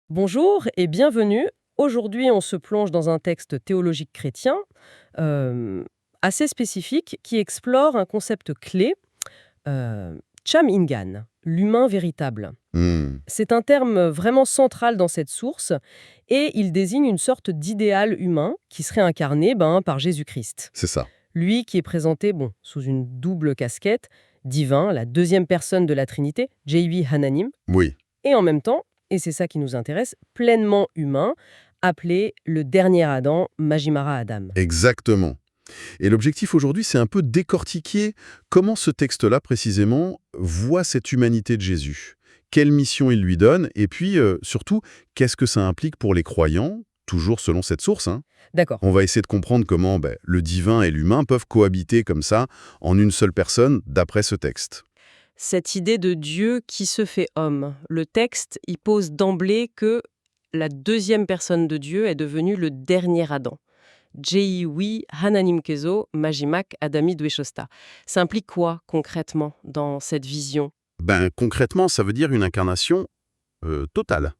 Bonjour et bienvenue. Aujourd'hui, on se plonge dans un texte théologique chrétien euh, assez spécifique qui explore un concept clé, Cham Ingan, l'humain véritable. Hmm, C'est un terme vraiment central dans cette source et il désigne une sorte d'idéal humain qui serait incarné par Jésus-Christ. c'est ça. Lui qui est présenté sous une double casquette, divin, la deuxième personne de la Trinité, JV Hananim, Oui, et en même temps, et c'est ça qui nous intéresse, pleinement humain, appelé le dernier Adam, Majimara Adam. exactement. Et l'objectif aujourd'hui, c'est un peu décortiquer comment ce texte-là, précisément, voit cette humanité de Jésus. Quelle mission il lui donne, et puis, surtout, qu'est-ce que ça implique pour les croyants, toujours selon cette source, hein. D'accord. On va essayer de comprendre comment le divin et l'humain peuvent cohabiter comme ça, en une seule personne, d'après ce texte. Cette idée de Dieu qui se fait homme, le texte y pose d'emblée que la deuxième personne de Dieu est devenue le dernier Adam. Jehiwi Hananim Kezo Majimak Adami Dweshosta. Ça implique quoi concrètement dans cette vision? Concrètement, ça veut dire une incarnation totale.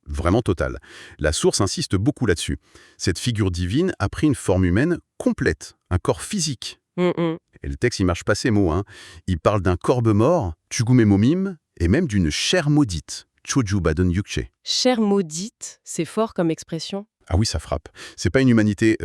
Vraiment totale. La source insiste beaucoup là-dessus. Cette figure divine a pris une forme humaine complète, un corps physique. Hum. Et le texte, il marche pas ses mots, hein. Il parle d'un corbe mort, Tugumemomim, et même d'une chair maudite, Choju Badon Yukche. Chair maudite, c'est fort comme expression. Ah oui, ça frappe. C'est pas une humanité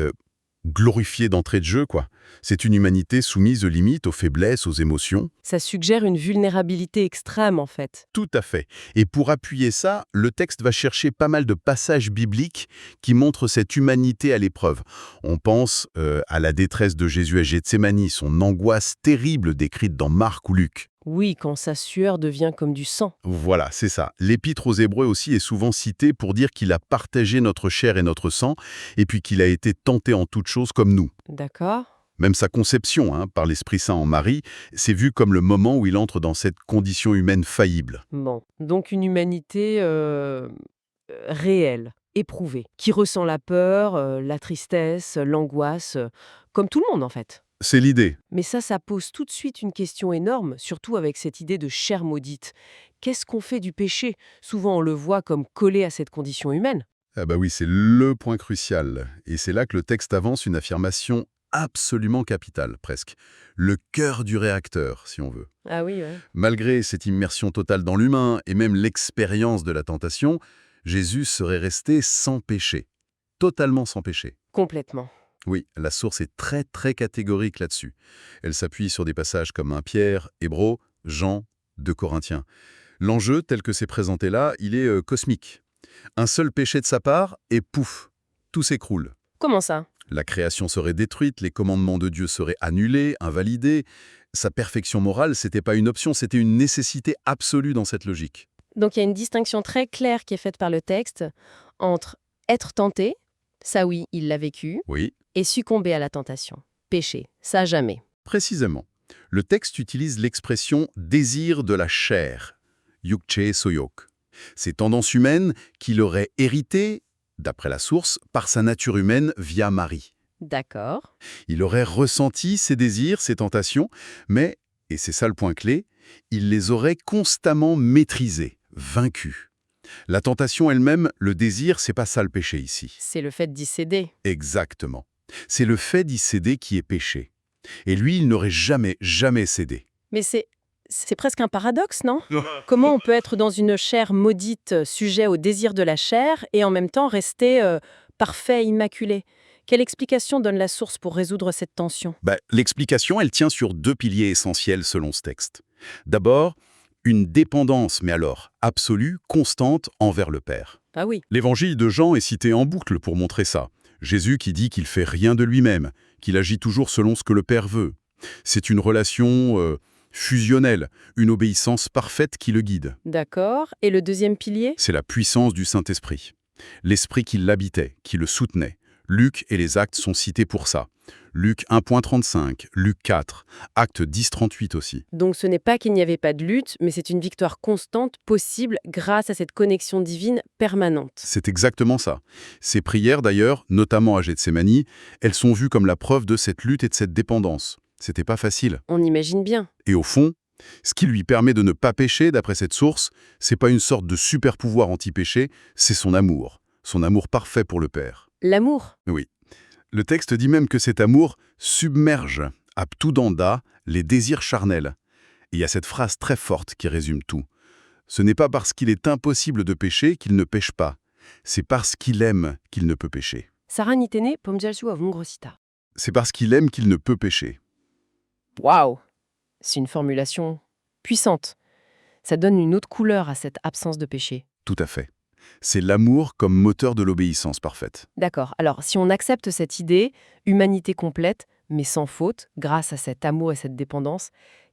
glorifiée d'entrée de jeu, quoi. C'est une humanité soumise aux limites, aux faiblesses, aux émotions. Ça suggère une vulnérabilité extrême en fait. Tout à fait. Et pour appuyer ça, le texte va chercher pas mal de passages bibliques qui montrent cette humanité à l'épreuve. On pense à la détresse de Jésus à Gethsémani, son angoisse terrible décrite dans Marc ou Luc. Oui, quand sa sueur devient comme du sang. Voilà, c'est ça. L'Épître aux Hébreux aussi est souvent cité pour dire qu'il a partagé notre chair et notre sang, et puis qu'il a été tenté en toutes choses comme nous. D'accord. Même sa conception, hein, par l'Esprit Saint en Marie, c'est vu comme le moment où il entre dans cette condition humaine faillible. Bon, donc une humanité réelle, éprouvée, qui ressent la peur, la tristesse, l'angoisse, comme tout le monde en fait. C'est l'idée. Mais ça pose tout de suite une question énorme, surtout avec cette idée de chair maudite. Qu'est-ce qu'on fait du péché? Souvent on le voit comme collé à cette condition humaine. Ah bah oui, c'est le point crucial. Et c'est là que le texte avance une affirmation absolument capitale, presque. Le cœur du réacteur, si on veut. Ah oui, ouais. Malgré cette immersion totale dans l'humain et même l'expérience de la tentation, Jésus serait resté sans péché. Totalement sans péché. Complètement. Oui, la source est très très catégorique là-dessus. Elle s'appuie sur des passages comme 1 Pierre, Hébreux, Jean, 2 Corinthiens. L'enjeu, tel que c'est présenté là, il est cosmique. Un seul péché de sa part, et pouf, tout s'écroule. Comment ça? La création serait détruite, les commandements de Dieu seraient annulés, invalidés. Sa perfection morale, c'était pas une option, c'était une nécessité absolue dans cette logique. Donc il y a une distinction très claire qui est faite par le texte entre être tenté, ça oui, il l'a vécu, Oui, et succomber à la tentation. Péché, ça jamais. précisément. Le texte utilise l'expression « désir de la chair », yukche soyok. Ces tendances humaines qu'il aurait héritées, d'après la source, par sa nature humaine via Marie. D'accord. Il aurait ressenti ses désirs, ses tentations, mais, et c'est ça le point clé, il les aurait constamment maîtrisés, vaincus. La tentation elle-même, le désir, c'est pas ça le péché ici. C'est le fait d'y céder. Exactement. C'est le fait d'y céder qui est péché. Et lui, il n'aurait jamais, jamais cédé. Mais c'est presque un paradoxe, non? Comment on peut être dans une chair maudite, sujet au désir de la chair, et en même temps rester parfait, immaculé? Quelle explication donne la source pour résoudre cette tension? L'explication, elle tient sur 2 piliers essentiels selon ce texte. D'abord, une dépendance, mais alors absolue, constante envers le Père. Ah oui. L'évangile de Jean est cité en boucle pour montrer ça. Jésus qui dit qu'il fait rien de lui-même, qu'il agit toujours selon ce que le Père veut. C'est une relation fusionnelle, une obéissance parfaite qui le guide. D'accord. Et le deuxième pilier? C'est la puissance du Saint-Esprit. L'Esprit qui l'habitait, qui le soutenait. Luc et les actes sont cités pour ça. Luc 1.35, Luc 4, Acte 10.38 aussi. Donc ce n'est pas qu'il n'y avait pas de lutte, mais c'est une victoire constante possible grâce à cette connexion divine permanente. C'est exactement ça. Ces prières d'ailleurs, notamment à Gethsémani, elles sont vues comme la preuve de cette lutte et de cette dépendance. C'était pas facile. On imagine bien. Et au fond, Ce qui lui permet de ne pas pécher, d'après cette source, c'est pas une sorte de super pouvoir anti-péché, c'est son amour parfait pour le Père. L'amour. Oui. Le texte dit même que cet amour submerge, abtudanda, les désirs charnels. Et il y a cette phrase très forte qui résume tout. Ce n'est pas parce qu'il est impossible de pécher qu'il ne pêche pas. C'est parce qu'il aime qu'il ne peut pécher. Sarah Nitene, pomjalsu avungrosita. C'est parce qu'il aime qu'il ne peut pécher. Waouh! C'est une formulation puissante. Ça donne une autre couleur à cette absence de péché. Tout à fait. C'est l'amour comme moteur de l'obéissance parfaite. D'accord. Alors, si on accepte cette idée, humanité complète, mais sans faute, grâce à cet amour et cette dépendance,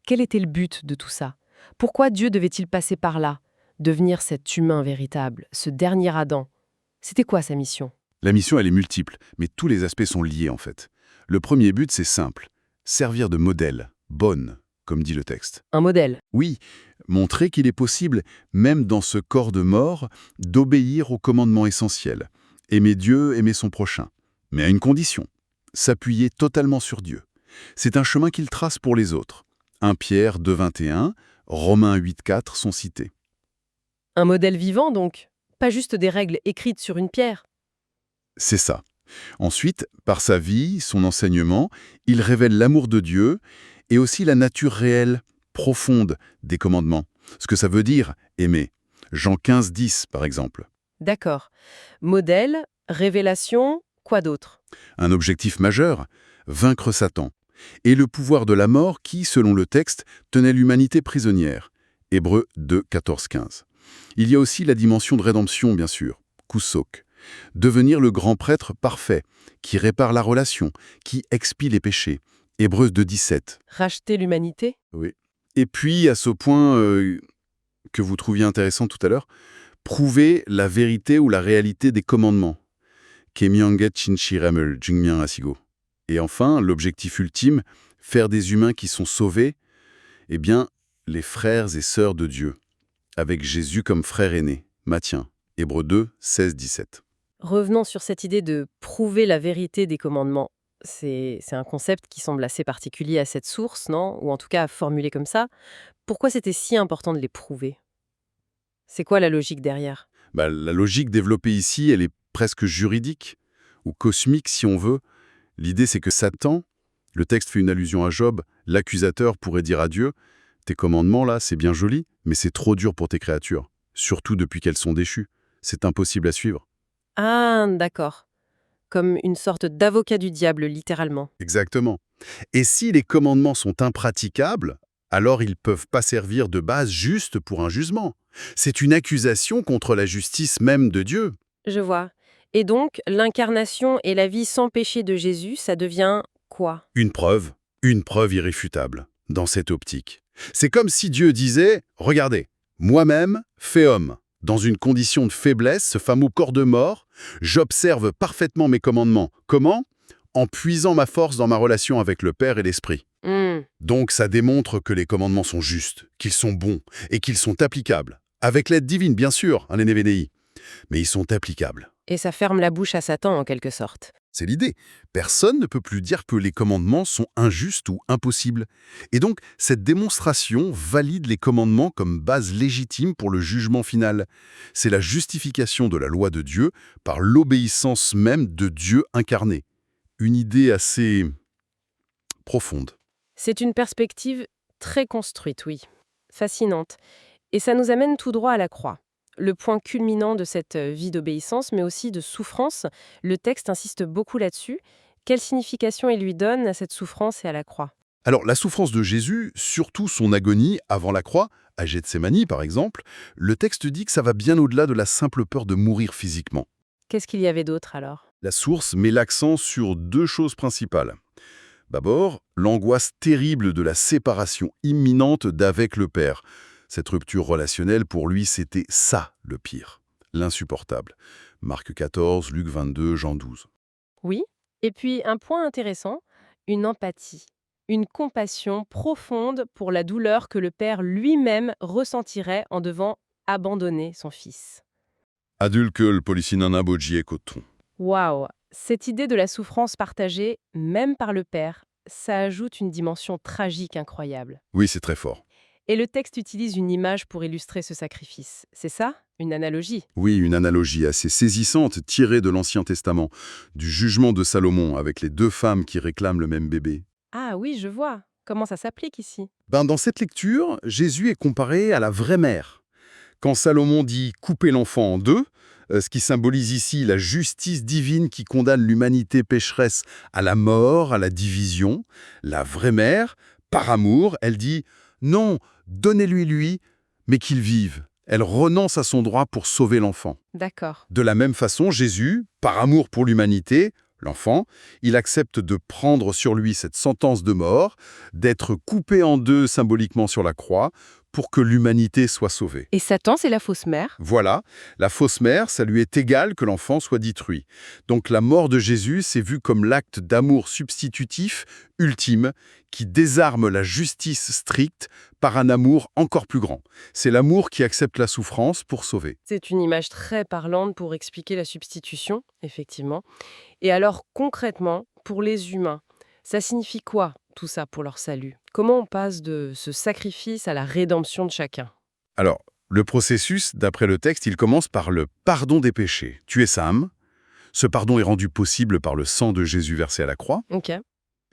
quel était le but de tout ça? Pourquoi Dieu devait-il passer par là, devenir cet humain véritable, ce dernier Adam? C'était quoi sa mission? La mission, elle est multiple, mais tous les aspects sont liés en fait. Le premier but, c'est simple. Servir de modèle, bonne, comme dit le texte. Un modèle. Oui, montrer qu'il est possible, même dans ce corps de mort, d'obéir aux commandements essentiels. Aimer Dieu, aimer son prochain. Mais à une condition, s'appuyer totalement sur Dieu. C'est un chemin qu'il trace pour les autres. 1 Pierre 2,21, Romains 8,4 sont cités. Un modèle vivant, donc. Pas juste des règles écrites sur une pierre. C'est ça. Ensuite, par sa vie, son enseignement, il révèle l'amour de Dieu et aussi la nature réelle, profonde des commandements. Ce que ça veut dire, aimer. Jean 15,10 par exemple. D'accord. Modèle, révélation, quoi d'autre? Un objectif majeur, vaincre Satan. Et le pouvoir de la mort qui, selon le texte, tenait l'humanité prisonnière. Hébreux 2, 14, 15. Il y a aussi la dimension de rédemption, bien sûr, kusok. Devenir le grand prêtre parfait, qui répare la relation, qui expie les péchés. Hébreux 2, 17. Racheter l'humanité? Oui. Et puis, à ce point que vous trouviez intéressant tout à l'heure, prouver la vérité ou la réalité des commandements. Kemyanget Chinchiramel, Jingmyan Asigo. Et enfin, l'objectif ultime, faire des humains qui sont sauvés, eh bien, les frères et sœurs de Dieu, avec Jésus comme frère aîné. Matthieu, Hébreux 2, 16, 17. Revenons sur cette idée de prouver la vérité des commandements. C'est un concept qui semble assez particulier à cette source, non? Ou en tout cas formulé comme ça. Pourquoi c'était si important de les prouver? C'est quoi la logique derrière? La logique développée ici, elle est presque juridique, ou cosmique si on veut. L'idée, c'est que Satan, le texte fait une allusion à Job, l'accusateur pourrait dire à Dieu, « Tes commandements, là, c'est bien joli, mais c'est trop dur pour tes créatures, surtout depuis qu'elles sont déchues. C'est impossible à suivre. » Ah, d'accord. Comme une sorte d'avocat du diable, littéralement. Exactement. Et si les commandements sont impraticables, alors ils peuvent pas servir de base juste pour un jugement. C'est une accusation contre la justice même de Dieu. Je vois. Et donc, l'incarnation et la vie sans péché de Jésus, ça devient quoi? Une preuve irréfutable, dans cette optique. C'est comme si Dieu disait, « Regardez, moi-même, fait homme. Dans une condition de faiblesse, ce fameux corps de mort, j'observe parfaitement mes commandements. Comment? En puisant ma force dans ma relation avec le Père et l'Esprit. Donc ça démontre que les commandements sont justes, qu'ils sont bons et qu'ils sont applicables. Avec l'aide divine, bien sûr, un Nénévénéi. Mais ils sont applicables. Et ça ferme la bouche à Satan, en quelque sorte. C'est l'idée. Personne ne peut plus dire que les commandements sont injustes ou impossibles. Et donc, cette démonstration valide les commandements comme base légitime pour le jugement final. C'est la justification de la loi de Dieu par l'obéissance même de Dieu incarné. Une idée assez profonde. C'est une perspective très construite, oui. Fascinante. Et ça nous amène tout droit à la croix. Le point culminant de cette vie d'obéissance, mais aussi de souffrance. Le texte insiste beaucoup là-dessus. Quelle signification il lui donne à cette souffrance et à la croix? Alors, la souffrance de Jésus, surtout son agonie avant la croix, à Gethsémani par exemple, le texte dit que ça va bien au-delà de la simple peur de mourir physiquement. Qu'est-ce qu'il y avait d'autre alors? La source met l'accent sur deux choses principales. D'abord, l'angoisse terrible de la séparation imminente d'avec le Père. Cette rupture relationnelle, pour lui, c'était ça le pire, l'insupportable. Marc 14, Luc 22, Jean 12. Oui. Et puis, un point intéressant, une empathie. Une compassion profonde pour la douleur que le Père lui-même ressentirait en devant abandonner son Fils. Adulkel polisinana boji ekoton. Waouh! Cette idée de la souffrance partagée, même par le Père, ça ajoute une dimension tragique incroyable. Oui, c'est très fort. Et le texte utilise une image pour illustrer ce sacrifice. C'est ça? Une analogie? Oui, une analogie assez saisissante tirée de l'Ancien Testament, du jugement de Salomon avec les deux femmes qui réclament le même bébé. Ah oui, je vois. Comment ça s'applique ici? Dans cette lecture, Jésus est comparé à la vraie mère. Quand Salomon dit « couper l'enfant en deux », ce qui symbolise ici la justice divine qui condamne l'humanité pécheresse à la mort, à la division, la vraie mère, par amour, elle dit « non, donnez-lui, mais qu'il vive ». Elle renonce à son droit pour sauver l'enfant. D'accord. De la même façon, Jésus, par amour pour l'humanité, l'enfant, il accepte de prendre sur lui cette sentence de mort, d'être coupé en deux symboliquement sur la croix, pour que l'humanité soit sauvée. Et Satan, c'est la fausse mère? Voilà, la fausse mère, ça lui est égal que l'enfant soit détruit. Donc la mort de Jésus, c'est vu comme l'acte d'amour substitutif, ultime, qui désarme la justice stricte par un amour encore plus grand. C'est l'amour qui accepte la souffrance pour sauver. C'est une image très parlante pour expliquer la substitution, effectivement. Et alors, concrètement, pour les humains, ça signifie quoi, tout ça, pour leur salut? Comment on passe de ce sacrifice à la rédemption de chacun? Alors, le processus, d'après le texte, il commence par le pardon des péchés. Tu es Sam. Ce pardon est rendu possible par le sang de Jésus versé à la croix. Ok.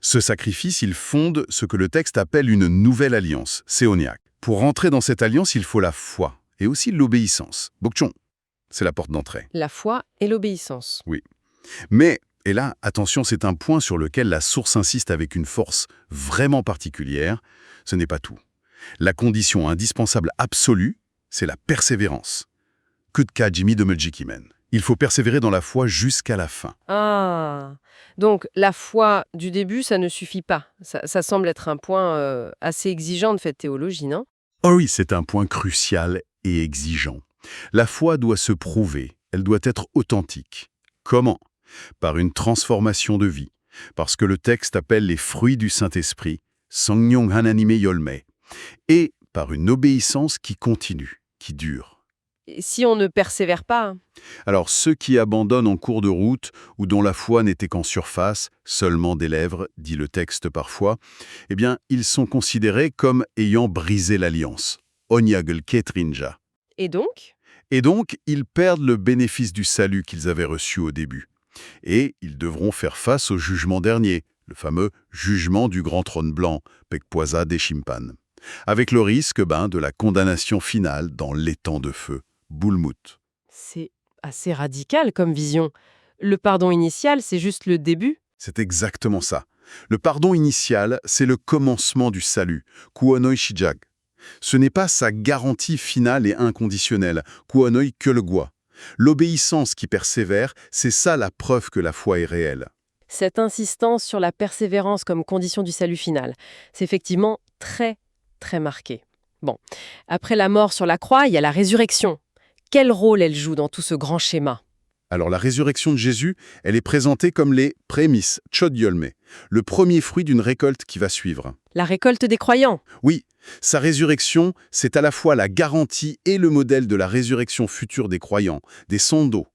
Ce sacrifice, il fonde ce que le texte appelle une nouvelle alliance, séoniaque. Pour entrer dans cette alliance, il faut la foi et aussi l'obéissance. Bokchon, c'est la porte d'entrée. La foi et l'obéissance. Mais, et là, attention, c'est un point sur lequel la source insiste avec une force vraiment particulière, ce n'est pas tout. La condition indispensable absolue, c'est la persévérance. Kutka Jimmy de Mudjikimen. Il faut persévérer dans la foi jusqu'à la fin. Ah, donc la foi du début, ça ne suffit pas. Ça semble être un point assez exigeant de cette théologie, non? Oh oui, c'est un point crucial et exigeant. La foi doit se prouver, elle doit être authentique. Comment? Par une transformation de vie. Parce que le texte appelle les fruits du Saint-Esprit, Sangyong Hananime Yolme. Et par une obéissance qui continue, qui dure. Et si on ne persévère pas? Alors ceux qui abandonnent en cours de route ou dont la foi n'était qu'en surface, seulement des lèvres, dit le texte parfois, eh bien, ils sont considérés comme ayant brisé l'alliance. Onyagel Ketrinja. Et donc? Et donc, ils perdent le bénéfice du salut qu'ils avaient reçu au début. Et ils devront faire face au jugement dernier, le fameux jugement du grand trône blanc, Pekpoisa des Chimpan, avec le risque de la condamnation finale dans l'étang de feu, Boulmout. C'est assez radical comme vision. Le pardon initial, c'est juste le début? C'est exactement ça. Le pardon initial, c'est le commencement du salut, Kuonoi Shijag. Ce n'est pas sa garantie finale et inconditionnelle, Kuonoi Kyolgwa. L'obéissance qui persévère, c'est ça la preuve que la foi est réelle. Cette insistance sur la persévérance comme condition du salut final, c'est effectivement très, très marqué. Bon, après la mort sur la croix, il y a la résurrection. Quel rôle elle joue dans tout ce grand schéma? Alors la résurrection de Jésus, elle est présentée comme les prémices, Chodyolme, le premier fruit d'une récolte qui va suivre. La récolte des croyants. Oui, sa résurrection, c'est à la fois la garantie et le modèle de la résurrection future des croyants, des sondos.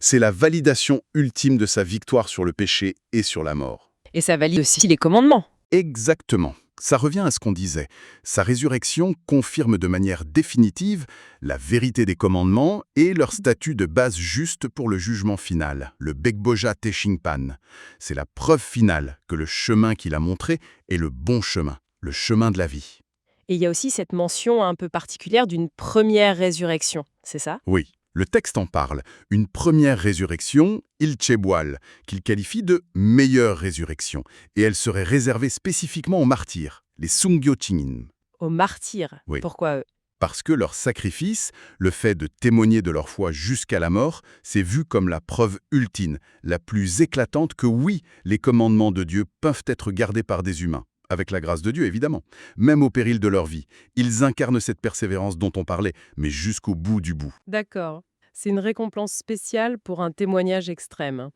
C'est la validation ultime de sa victoire sur le péché et sur la mort. Et ça valide aussi les commandements. Exactement. Ça revient à ce qu'on disait. Sa résurrection confirme de manière définitive la vérité des commandements et leur statut de base juste pour le jugement final, le Bekboja Teshingpan. C'est la preuve finale que le chemin qu'il a montré est le bon chemin, le chemin de la vie. Et il y a aussi cette mention un peu particulière d'une première résurrection, c'est ça? Oui, le texte en parle. Une première résurrection, Ilcheboal, qu'il qualifie de meilleure résurrection. Et elle serait réservée spécifiquement aux martyrs, les Sungyo-Chingin. Aux martyrs. Oui. Pourquoi eux? Parce que leur sacrifice, le fait de témoigner de leur foi jusqu'à la mort, c'est vu comme la preuve ultime, la plus éclatante que oui, les commandements de Dieu peuvent être gardés par des humains. Avec la grâce de Dieu, évidemment. Même au péril de leur vie. Ils incarnent cette persévérance dont on parlait, mais jusqu'au bout du bout. D'accord. C'est une récompense spéciale pour un témoignage extrême.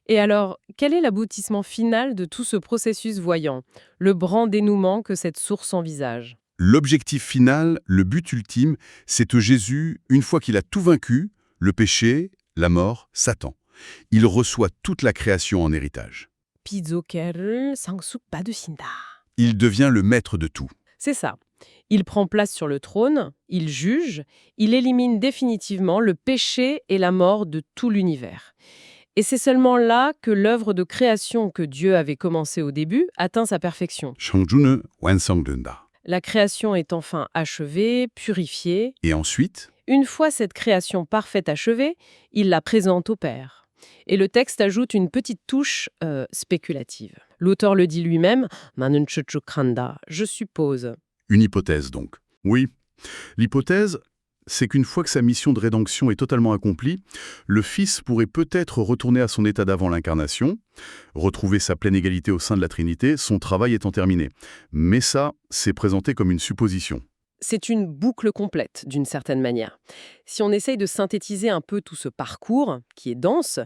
Et alors, quel est l'aboutissement final de tout ce processus voyant? Le grand dénouement que cette source envisage? L'objectif final, le but ultime, c'est que Jésus, une fois qu'il a tout vaincu, le péché, la mort, Satan, il reçoit toute la création en héritage. Pizoker sangsuk badusinda. Il devient le maître de tout. C'est ça. Il prend place sur le trône, il juge, il élimine définitivement le péché et la mort de tout l'univers. Et c'est seulement là que l'œuvre de création que Dieu avait commencée au début atteint sa perfection. 창조는 완성된다. La création est enfin achevée, purifiée. Et ensuite, Une fois cette création parfaite achevée, il la présente au Père. Et le texte ajoute une petite touche spéculative. L'auteur le dit lui-même, "Na는 chuchukranda", je suppose. une hypothèse donc. Oui, l'hypothèse, c'est qu'une fois que sa mission de rédemption est totalement accomplie, le Fils pourrait peut-être retourner à son état d'avant l'incarnation, retrouver sa pleine égalité au sein de la Trinité, son travail étant terminé. Mais ça, c'est présenté comme une supposition. C'est une boucle complète, d'une certaine manière. Si on essaye de synthétiser un peu tout ce parcours, qui est dense,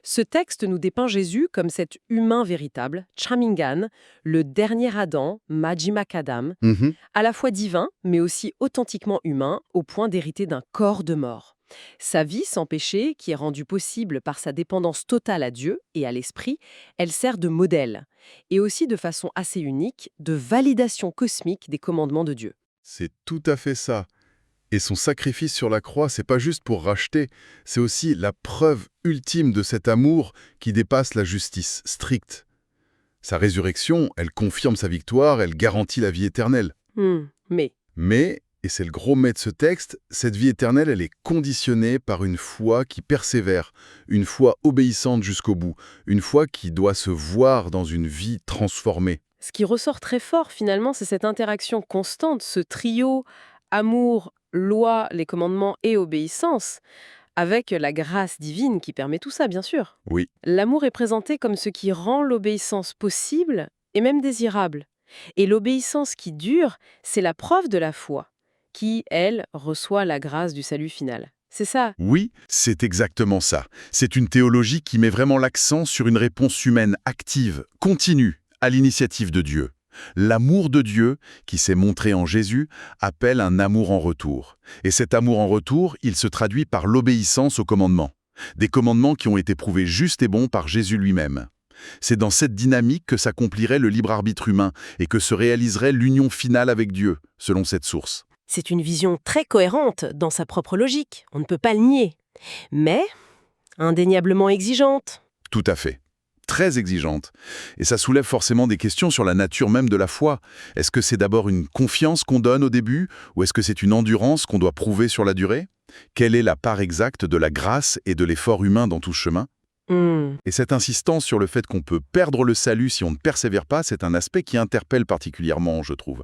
ce texte nous dépeint Jésus comme cet humain véritable, Chamingan, le dernier Adam, Majima Kadam, Mhm. à la fois divin, mais aussi authentiquement humain, au point d'hériter d'un corps de mort. Sa vie sans péché, qui est rendue possible par sa dépendance totale à Dieu et à l'Esprit, elle sert de modèle, et aussi de façon assez unique, de validation cosmique des commandements de Dieu. C'est tout à fait ça. Et son sacrifice sur la croix, c'est pas juste pour racheter, c'est aussi la preuve ultime de cet amour qui dépasse la justice stricte. Sa résurrection, elle confirme sa victoire, elle garantit la vie éternelle. Mais Mais, et c'est le gros mais de ce texte, cette vie éternelle, elle est conditionnée par une foi qui persévère, une foi obéissante jusqu'au bout, une foi qui doit se voir dans une vie transformée. ce qui ressort très fort, finalement, c'est cette interaction constante, ce trio amour, loi, les commandements et obéissance, avec la grâce divine qui permet tout ça, bien sûr. Oui, L'amour est présenté comme ce qui rend l'obéissance possible et même désirable. Et l'obéissance qui dure, c'est la preuve de la foi, qui, elle, reçoit la grâce du salut final. C'est ça. oui, c'est exactement ça. C'est une théologie qui met vraiment l'accent sur une réponse humaine active, continue, à l'initiative de Dieu. L'amour de Dieu, qui s'est montré en Jésus, appelle un amour en retour. Et cet amour en retour, il se traduit par l'obéissance aux commandements. Des commandements qui ont été prouvés justes et bons par Jésus lui-même. C'est dans cette dynamique que s'accomplirait le libre arbitre humain et que se réaliserait l'union finale avec Dieu, selon cette source. C'est une vision très cohérente dans sa propre logique, on ne peut pas le nier. Mais indéniablement exigeante. Tout à fait. Très exigeante. Et ça soulève forcément des questions sur la nature même de la foi. Est-ce que c'est d'abord une confiance qu'on donne au début, ou est-ce que c'est une endurance qu'on doit prouver sur la durée? Quelle est la part exacte de la grâce et de l'effort humain dans tout ce chemin? Et cette insistance sur le fait qu'on peut perdre le salut si on ne persévère pas, c'est un aspect qui interpelle particulièrement, je trouve.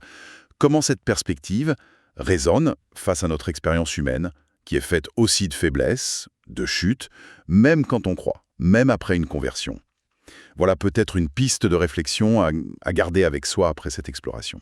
Comment cette perspective résonne face à notre expérience humaine, qui est faite aussi de faiblesses, de chutes, même quand on croit, même après une conversion. Voilà peut-être une piste de réflexion à garder avec soi après cette exploration.